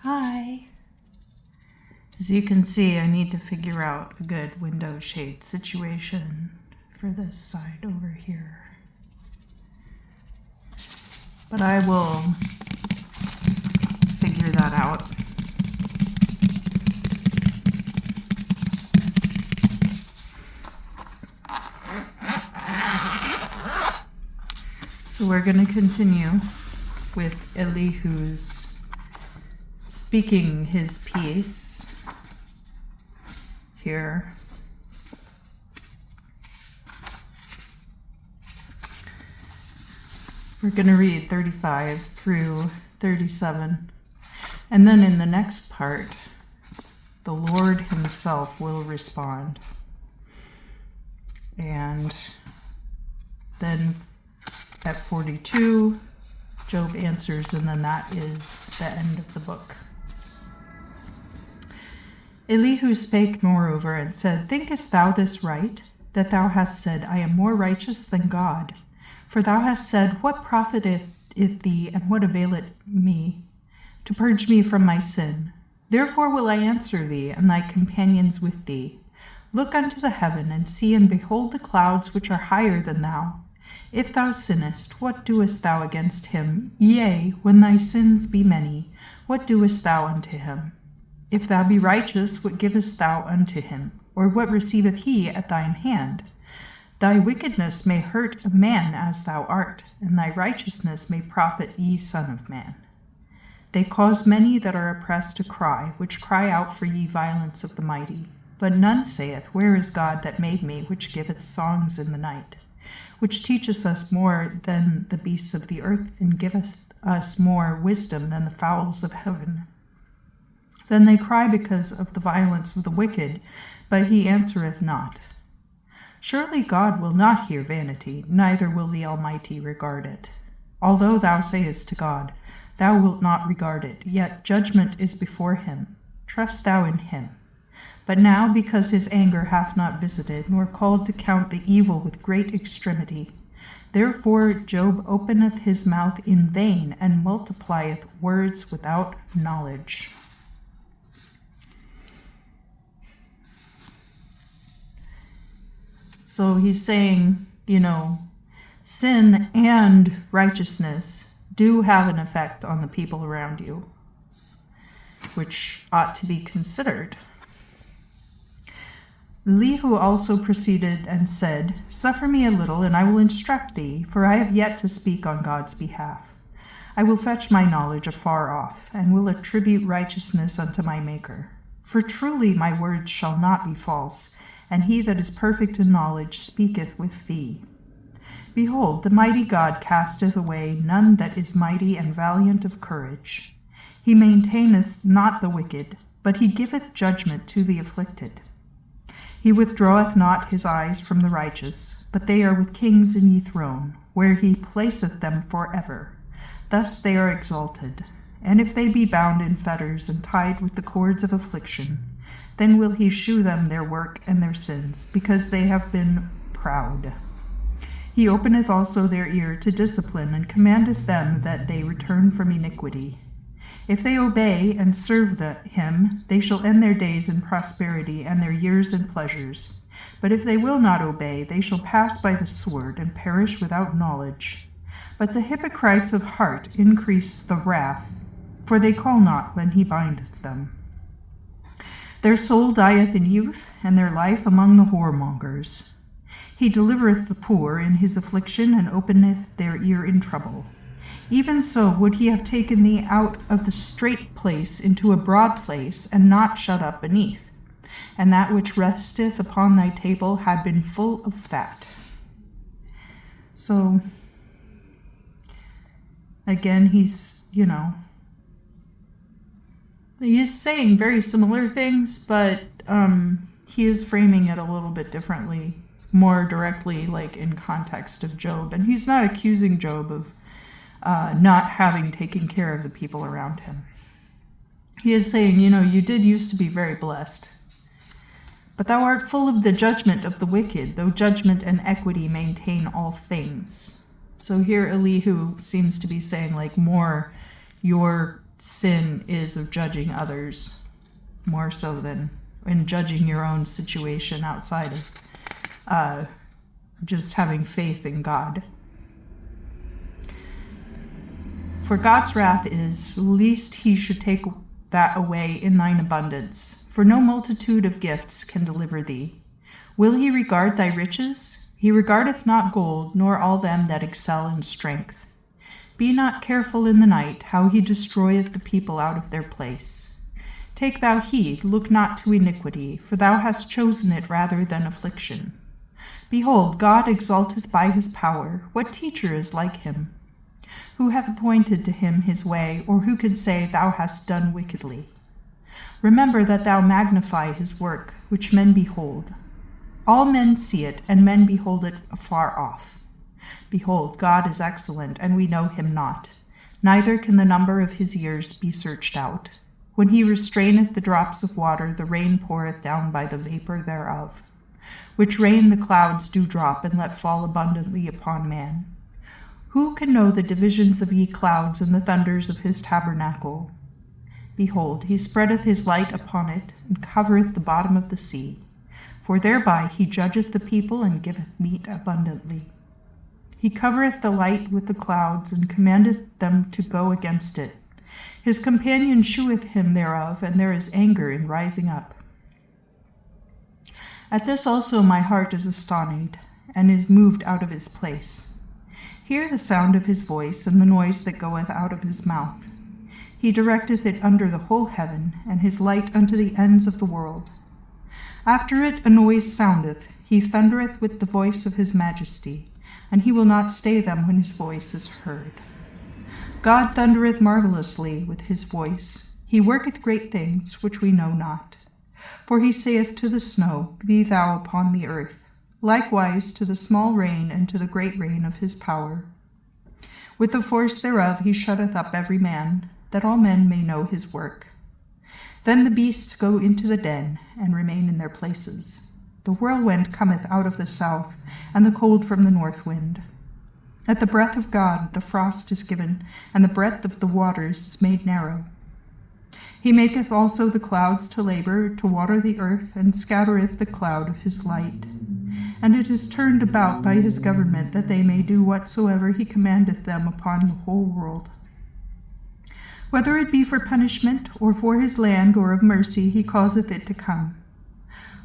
Hi. As you can see, I need to figure out a good window shade situation for this side over here. But I will figure that out. So we're going to continue with Elihu's speaking his piece here. We're going to read 35 through 37. And then in the next part, the Lord himself will respond. And then at 42, Job answers, and then that is the end of the book. Elihu spake moreover and said, Thinkest thou this right, that thou hast said, I am more righteous than God? For thou hast said, What profiteth it thee, and what availeth me, to purge me from my sin? Therefore will I answer thee, and thy companions with thee. Look unto the heaven, and see, and behold the clouds which are higher than thou. If thou sinnest, what doest thou against him? Yea, when thy sins be many, what doest thou unto him? If thou be righteous, what givest thou unto him? Or what receiveth he at thine hand? Thy wickedness may hurt a man as thou art, and thy righteousness may profit ye, son of man. They cause many that are oppressed to cry, which cry out for ye violence of the mighty. But none saith, Where is God that made me, which giveth songs in the night? Which teacheth us more than the beasts of the earth, and giveth us more wisdom than the fowls of heaven. Then they cry because of the violence of the wicked, but he answereth not. Surely God will not hear vanity, neither will the Almighty regard it. Although thou sayest to God, Thou wilt not regard it, yet judgment is before him. Trust thou in him. But now, because his anger hath not visited, nor called to count the evil with great extremity, therefore Job openeth his mouth in vain, and multiplieth words without knowledge. So he's saying, sin and righteousness do have an effect on the people around you, which ought to be considered. Elihu also proceeded and said, Suffer me a little, and I will instruct thee, for I have yet to speak on God's behalf. I will fetch my knowledge afar off, and will attribute righteousness unto my Maker. For truly my words shall not be false, and he that is perfect in knowledge speaketh with thee. Behold, the mighty God casteth away none that is mighty and valiant of courage. He maintaineth not the wicked, but he giveth judgment to the afflicted. He withdraweth not his eyes from the righteous, but they are with kings in ye throne, where he placeth them forever. Thus they are exalted. And if they be bound in fetters and tied with the cords of affliction, then will he shew them their work and their sins, because they have been proud. He openeth also their ear to discipline, and commandeth them that they return from iniquity. If they obey and serve him, they shall end their days in prosperity, and their years in pleasures. But if they will not obey, they shall pass by the sword, and perish without knowledge. But the hypocrites of heart increase the wrath, for they call not when he bindeth them. Their soul dieth in youth, and their life among the whoremongers. He delivereth the poor in his affliction, and openeth their ear in trouble. Even so would he have taken thee out of the strait place into a broad place, and not shut up beneath. And that which resteth upon thy table had been full of fat. So, again, he's saying very similar things, but he is framing it a little bit differently, more directly, like in context of Job. And he's not accusing Job of not having taken care of the people around him. He is saying, you did used to be very blessed, but thou art full of the judgment of the wicked, though judgment and equity maintain all things. So here Elihu seems to be saying, more your sin is of judging others more so than in judging your own situation outside of just having faith in God. For God's wrath is, lest he should take that away in thine abundance. For no multitude of gifts can deliver thee. Will he regard thy riches? He regardeth not gold, nor all them that excel in strength. Be not careful in the night, how he destroyeth the people out of their place. Take thou heed, look not to iniquity, for thou hast chosen it rather than affliction. Behold, God exalteth by his power. What teacher is like him? Who hath appointed to him his way, or who can say, Thou hast done wickedly? Remember that thou magnify his work, which men behold. All men see it, and men behold it afar off. Behold, God is excellent, and we know him not. Neither can the number of his years be searched out. When he restraineth the drops of water, the rain poureth down by the vapor thereof. Which rain the clouds do drop, and let fall abundantly upon man. Who can know the divisions of ye clouds and the thunders of his tabernacle? Behold, he spreadeth his light upon it, and covereth the bottom of the sea. For thereby he judgeth the people, and giveth meat abundantly. He covereth the light with the clouds, and commandeth them to go against it. His companion sheweth him thereof, and there is anger in rising up. At this also my heart is astonied, and is moved out of his place. Hear the sound of his voice, and the noise that goeth out of his mouth. He directeth it under the whole heaven, and his light unto the ends of the world. After it a noise soundeth, he thundereth with the voice of his majesty, and he will not stay them when his voice is heard. God thundereth marvelously with his voice. He worketh great things, which we know not. For he saith to the snow, Be thou upon the earth. Likewise to the small rain and to the great rain of his power. With the force thereof he shutteth up every man, that all men may know his work. Then the beasts go into the den, and remain in their places. The whirlwind cometh out of the south, and the cold from the north wind. At the breath of God the frost is given, and the breadth of the waters is made narrow. He maketh also the clouds to labor, to water the earth, and scattereth the cloud of his light. And it is turned about by his government, that they may do whatsoever he commandeth them upon the whole world. Whether it be for punishment, or for his land, or of mercy, he causeth it to come.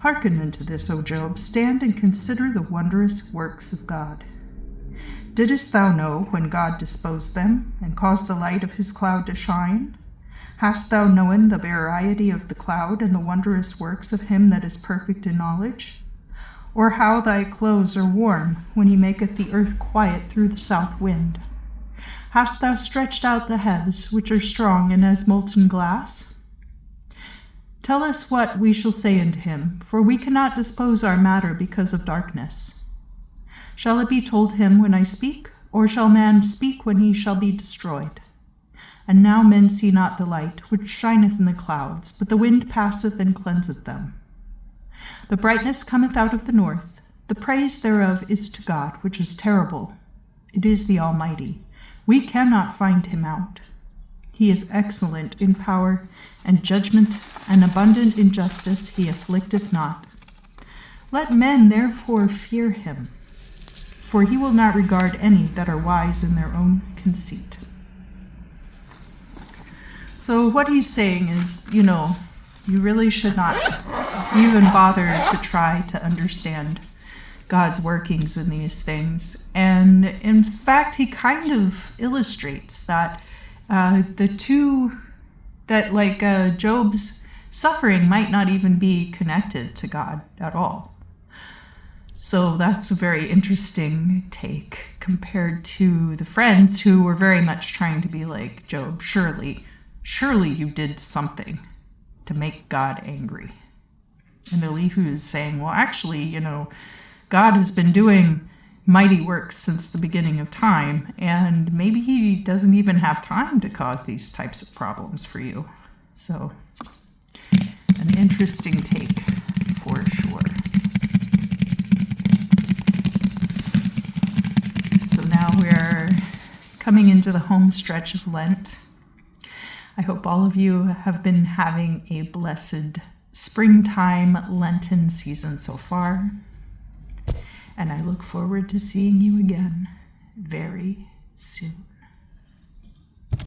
Hearken unto this, O Job, stand and consider the wondrous works of God. Didst thou know when God disposed them, and caused the light of his cloud to shine? Hast thou known the variety of the cloud, and the wondrous works of him that is perfect in knowledge? Or how thy clothes are warm, when he maketh the earth quiet through the south wind? Hast thou stretched out the heavens, which are strong and as molten glass? Tell us what we shall say unto him, for we cannot dispose our matter because of darkness. Shall it be told him when I speak, or shall man speak when he shall be destroyed? And now men see not the light, which shineth in the clouds, but the wind passeth and cleanseth them. The brightness cometh out of the north. The praise thereof is to God, which is terrible. It is the Almighty. We cannot find him out. He is excellent in power and judgment, and abundant in justice. He afflicteth not. Let men therefore fear him, for he will not regard any that are wise in their own conceit. So what he's saying is, you really should not even bother to try to understand God's workings in these things. And in fact, he kind of illustrates that Job's suffering might not even be connected to God at all. So that's a very interesting take compared to the friends who were very much trying to be like Job. Surely you did something to make God angry. And Elihu is saying, well, actually, God has been doing mighty works since the beginning of time, and maybe he doesn't even have time to cause these types of problems for you. So, an interesting take, for sure. So now we're coming into the home stretch of Lent. I hope all of you have been having a blessed springtime Lenten season so far. And I look forward to seeing you again very soon.